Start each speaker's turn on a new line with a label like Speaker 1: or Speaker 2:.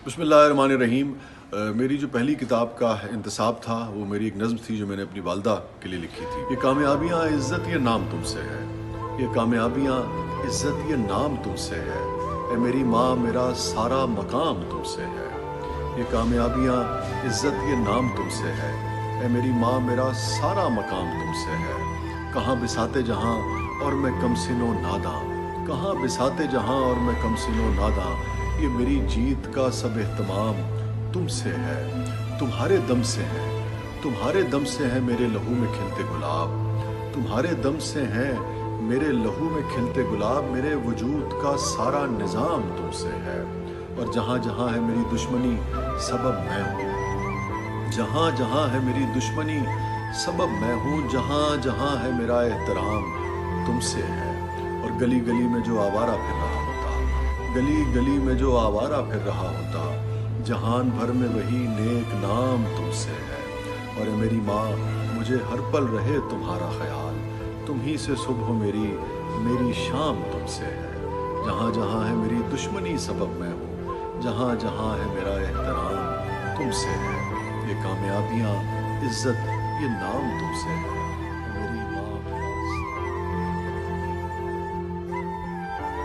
Speaker 1: बिस्मिल्लाहिर्रहमानिर्रहीम। मेरी जो पहली किताब का इंतसाब था वो मेरी एक नज़्म थी जो मैंने अपनी वालदा के लिए लिखी थी। ये कामयाबियाँ इज़्ज़त ये नाम तुमसे है, ये कामयाबियाँ इज़्ज़त ये नाम तुमसे है, ए मेरी माँ मेरा सारा मकाम तुमसे है। ये कामयाबियाँ इज़्ज़त ये नाम तुमसे है, ए मेरी माँ मेरा सारा मकाम तुमसे है। कहाँ बिसाते जहाँ और मैं कमसिनो नादां, कहाँ बिसाते जहाँ और मैं कमसिनो नादां, ये मेरी जीत का सब एहतमाम तुमसे है। तुम्हारे दम से है, तुम्हारे दम से है मेरे लहू में खिलते गुलाब, तुम्हारे दम से हैं मेरे लहू में खिलते गुलाब, मेरे वजूद का सारा निज़ाम तुमसे है। और जहाँ जहाँ है मेरी दुश्मनी सबब मैं हूँ, जहाँ जहाँ है मेरी दुश्मनी सबब मैं हूँ, जहाँ जहाँ है मेरा एहतराम तुमसे है। और गली गली में जो आवारा फिर रहा होता, गली गली में जो आवारा फिर रहा होता, जहान भर में वही नेक नाम तुमसे है। और मेरी माँ मुझे हर पल रहे तुम्हारा ख्याल, तुम ही से सुबह मेरी मेरी शाम तुमसे है। जहाँ जहाँ है मेरी दुश्मनी सबब मैं हूँ, जहाँ जहाँ है मेरा एहतराम तुमसे है। ये कामयाबियाँ इज़्ज़त ये नाम तुमसे है।